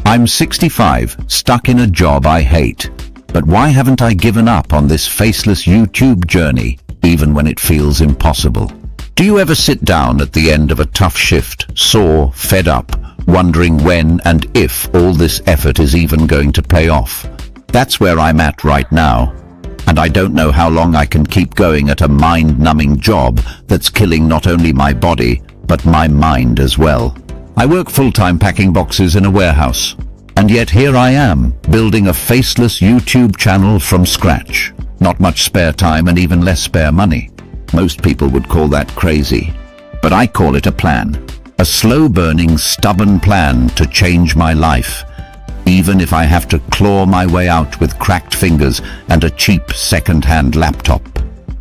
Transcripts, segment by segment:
I'm 65, stuck in a job I hate. But why haven't I given up on this faceless YouTube journey, even when it feels impossible? Do you ever sit down at the end of a tough shift, sore, fed up, wondering when and if all this effort is even going to pay off? That's where I'm at right now. And I don't know how long I can keep going at a mind-numbing job that's killing not only my body, but my mind as well. I work full-time packing boxes in a warehouse. And yet here I am, building a faceless YouTube channel from scratch. Not much spare time and even less spare money. Most people would call that crazy. But I call it a plan. A slow-burning, stubborn plan to change my life. Even if I have to claw my way out with cracked fingers and a cheap second-hand laptop.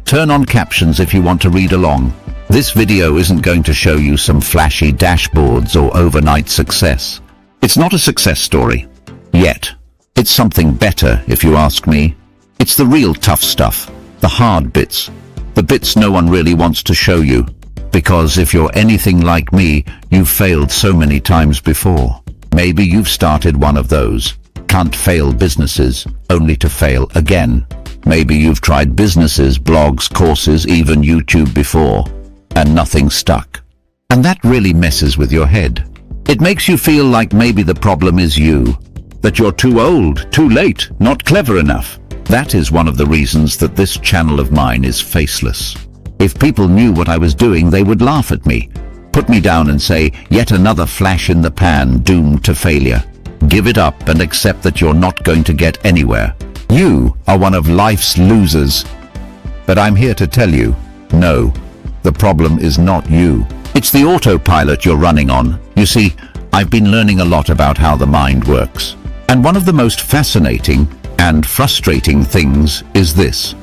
Turn on captions if you want to read along. This video isn't going to show you some flashy dashboards or overnight success. It's not a success story. Yet. It's something better, if you ask me. It's the real tough stuff. The hard bits. The bits no one really wants to show you. Because if you're anything like me, you've failed so many times before. Maybe you've started one of those can't fail businesses, only to fail again. Maybe you've tried businesses, blogs, courses, even YouTube before, and nothing stuck. And that really messes with your head. It makes you feel like maybe the problem is you, that you're too old, too late, not clever enough. That is one of the reasons that this channel of mine is faceless. If people knew what I was doing, they would laugh at me, put me down and say, yet another flash in the pan doomed to failure. Give it up and accept that you're not going to get anywhere. You are one of life's losers. But I'm here to tell you, no, the problem is not you. It's the autopilot you're running on. You see, I've been learning a lot about how the mind works. And one of the most fascinating and frustrating things is this.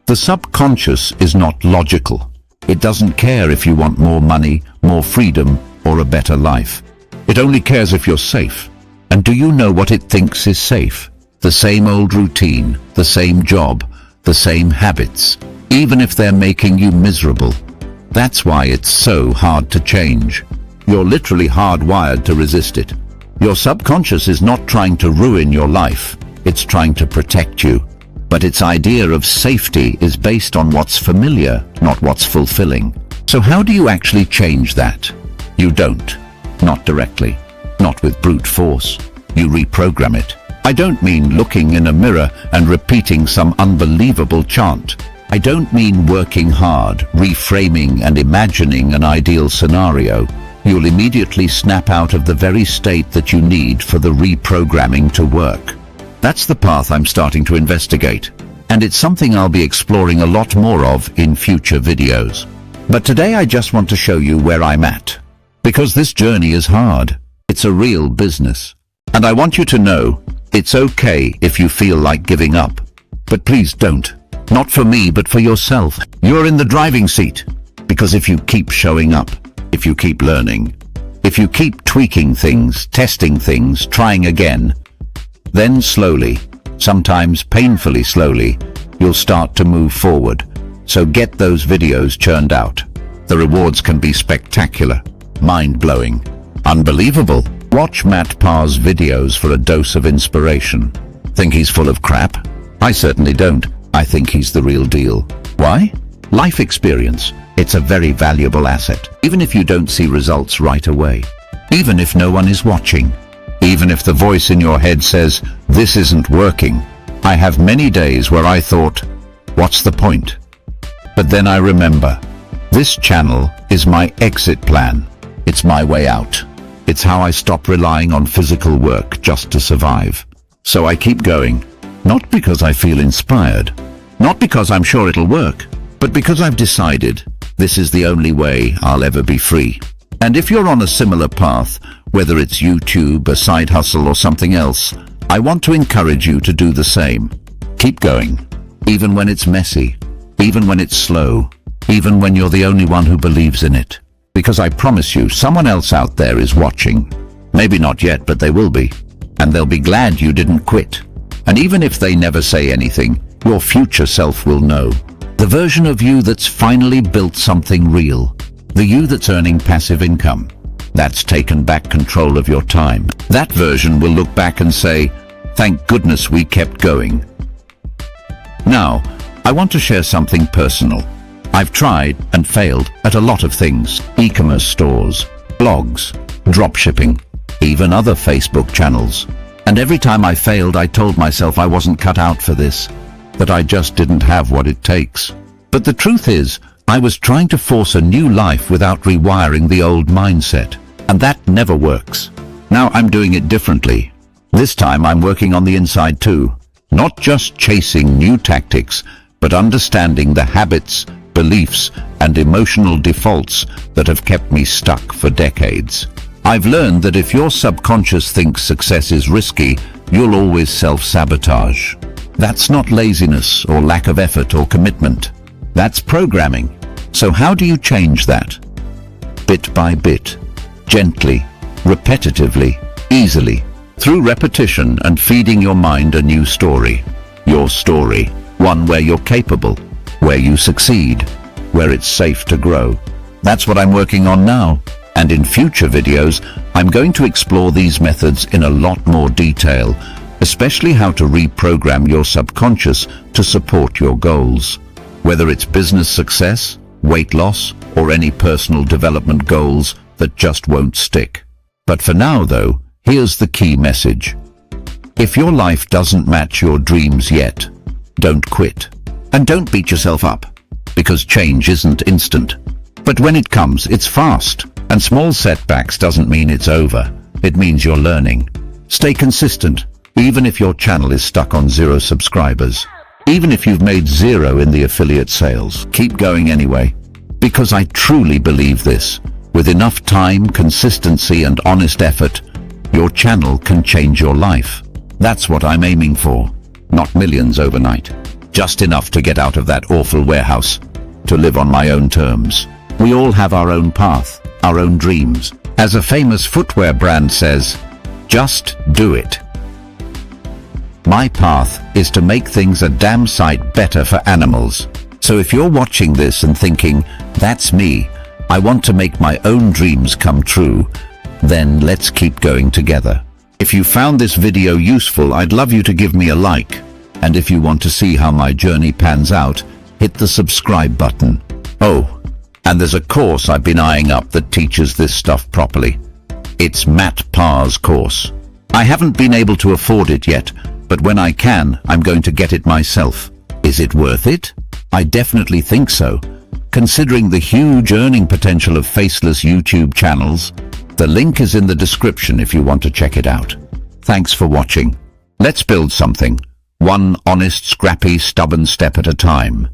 The subconscious is not logical. It doesn't care if you want more money, more freedom, or a better life. It only cares if you're safe. And do you know what it thinks is safe? The same old routine, the same job, the same habits, even if they're making you miserable. That's why it's so hard to change. You're literally hardwired to resist it. Your subconscious is not trying to ruin your life. It's trying to protect you. But its idea of safety is based on what's familiar, not what's fulfilling. So how do you actually change that? You don't. Not directly. Not with brute force. You reprogram it. I don't mean looking in a mirror and repeating some unbelievable chant. I don't mean working hard, reframing and imagining an ideal scenario. You'll immediately snap out of the very state that you need for the reprogramming to work. That's the path I'm starting to investigate, and it's something I'll be exploring a lot more of in future videos. But today I just want to show you where I'm at. Because this journey is hard. It's a real business. And I want you to know, it's okay if you feel like giving up. But please don't. Not for me, but for yourself. You're in the driving seat. Because if you keep showing up, if you keep learning, if you keep tweaking things, testing things, trying again, then slowly, sometimes painfully slowly, you'll start to move forward. So get those videos churned out. The rewards can be spectacular, mind-blowing, unbelievable. Watch Matt Parr's videos for a dose of inspiration. Think he's full of crap? I certainly don't. I think he's the real deal. Why? Life experience. It's a very valuable asset, even if you don't see results right away. Even if no one is watching. Even if the voice in your head says, this isn't working. I have many days where I thought, what's the point? But then I remember, this channel is my exit plan. It's my way out. It's how I stop relying on physical work just to survive. So I keep going, not because I feel inspired, not because I'm sure it'll work, but because I've decided this is the only way I'll ever be free. And if you're on a similar path, whether it's YouTube, a side hustle, or something else, I want to encourage you to do the same. Keep going, even when it's messy, even when it's slow, even when you're the only one who believes in it. Because I promise you, someone else out there is watching. Maybe not yet, but they will be. And they'll be glad you didn't quit. And even if they never say anything, your future self will know. The version of you that's finally built something real. The you that's earning passive income. that's taken back control of your time. That version will look back and say, "Thank goodness we kept going." Now, I want to share something personal. I've tried and failed at a lot of things: e-commerce stores, blogs, dropshipping, even other Facebook channels. And every time I failed, I told myself I wasn't cut out for this, that I just didn't have what it takes. But the truth is, I was trying to force a new life without rewiring the old mindset, and that never works. Now I'm doing it differently. This time I'm working on the inside too, not just chasing new tactics, but understanding the habits, beliefs, and emotional defaults that have kept me stuck for decades. I've learned that if your subconscious thinks success is risky, you'll always self-sabotage. That's not laziness or lack of effort or commitment. That's programming. So how do you change that? Bit by bit, gently, repetitively, easily, through repetition and feeding your mind a new story. Your story, one where you're capable, where you succeed, where it's safe to grow. That's what I'm working on now. And in future videos, I'm going to explore these methods in a lot more detail, especially how to reprogram your subconscious to support your goals. Whether it's business success, weight loss, or any personal development goals that just won't stick. But for now though, here's the key message. If your life doesn't match your dreams yet, don't quit. And don't beat yourself up, because change isn't instant. But when it comes, it's fast. And small setbacks doesn't mean it's over. It means you're learning. Stay consistent, even if your channel is stuck on 0 subscribers. Even if you've made 0 in the affiliate sales, keep going anyway. Because I truly believe this. With enough time, consistency, and honest effort, your channel can change your life. That's what I'm aiming for. Not millions overnight. Just enough to get out of that awful warehouse. To live on my own terms. We all have our own path, our own dreams. As a famous footwear brand says, just do it. My path is to make things a damn sight better for animals. So if you're watching this and thinking, that's me, I want to make my own dreams come true, then let's keep going together. If you found this video useful, I'd love you to give me a like. And if you want to see how my journey pans out, hit the subscribe button. Oh, and there's a course I've been eyeing up that teaches this stuff properly. It's Matt Parr's course. I haven't been able to afford it yet, but when I can, I'm going to get it myself. Is it worth it? I definitely think so. Considering the huge earning potential of faceless YouTube channels, the link is in the description if you want to check it out. Thanks for watching. Let's build something. One honest, scrappy, stubborn step at a time.